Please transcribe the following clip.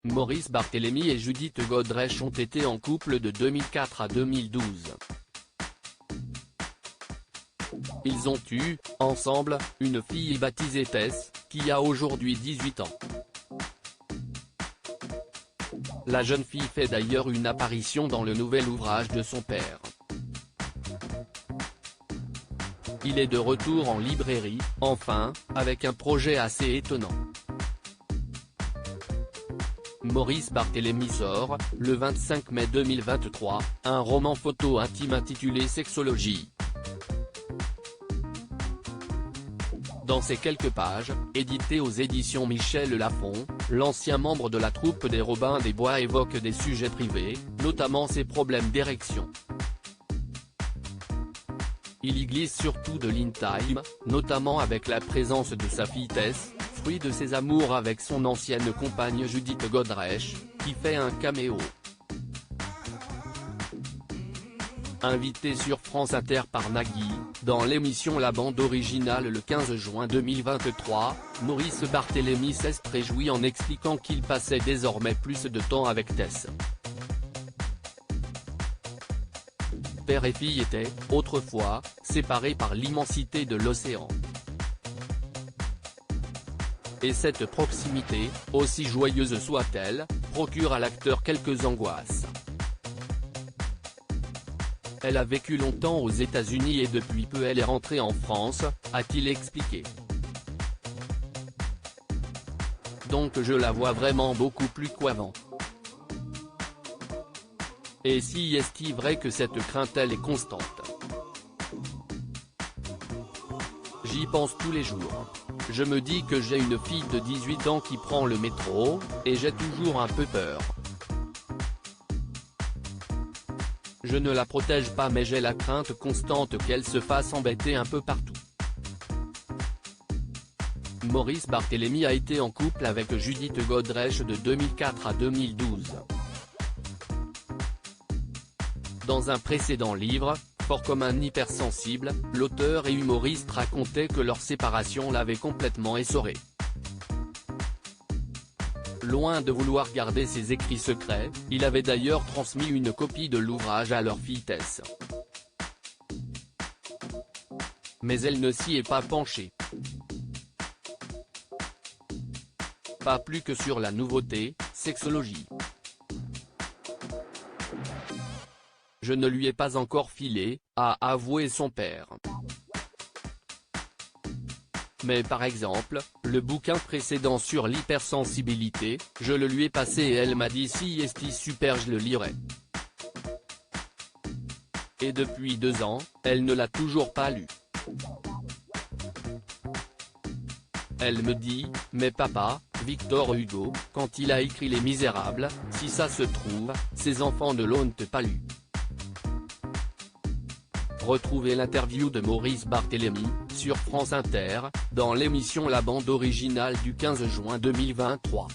Maurice Barthélémy et Judith Godrèche ont été en couple de 2004 à 2012. Ils ont eu, ensemble, une fille baptisée Tess, qui a aujourd'hui 18 ans. La jeune fille fait d'ailleurs une apparition dans le nouvel ouvrage de son père. Il est de retour en librairie, enfin, avec un projet assez étonnant. Maurice Barthélémy sort, le 25 mai 2023, un roman photo intime intitulé Sexologie. Dans ces quelques pages, édité aux éditions Michel Lafon, l'ancien membre de la troupe des Robins des Bois évoque des sujets privés, notamment ses problèmes d'érection. Il y glisse surtout de l'intime, notamment avec la présence de sa fille Tess, fruit de ses amours avec son ancienne compagne Judith Godrèche, qui fait un caméo. Invité sur France Inter par Nagui, dans l'émission La Bande Originale le 15 juin 2023, Maurice Barthélémy s'est réjoui en expliquant qu'il passait désormais plus de temps avec Tess. Père et fille étaient, autrefois, séparés par l'immensité de l'océan. Et cette proximité, aussi joyeuse soit-elle, procure à l'acteur quelques angoisses. Elle a vécu longtemps aux États-Unis et depuis peu elle est rentrée en France, a-t-il expliqué. Donc je la vois vraiment beaucoup plus qu'avant. Et si est-il vrai que cette crainte elle est constante? J'y pense tous les jours. Je me dis que j'ai une fille de 18 ans qui prend le métro, et j'ai toujours un peu peur. Je ne la protège pas mais j'ai la crainte constante qu'elle se fasse embêter un peu partout. Maurice Barthélémy a été en couple avec Judith Godrèche de 2004 à 2012. Dans un précédent livre, Fort comme un hypersensible, l'auteur et humoriste racontait que leur séparation l'avait complètement essoré. Loin de vouloir garder ses écrits secrets, il avait d'ailleurs transmis une copie de l'ouvrage à leur fille Tess. Mais elle ne s'y est pas penchée. Pas plus que sur la nouveauté, Sexologie. Je ne lui ai pas encore filé, a avoué son père. Mais par exemple, le bouquin précédent sur l'hypersensibilité, je le lui ai passé et elle m'a dit si est super je le lirai. Et depuis 2 ans, elle ne l'a toujours pas lu. Elle me dit, mais papa, Victor Hugo, quand il a écrit Les Misérables, si ça se trouve, ses enfants ne l'ont pas lu. Retrouvez l'interview de Maurice Barthélémy, sur France Inter, dans l'émission La Bande Originale du 15 juin 2023.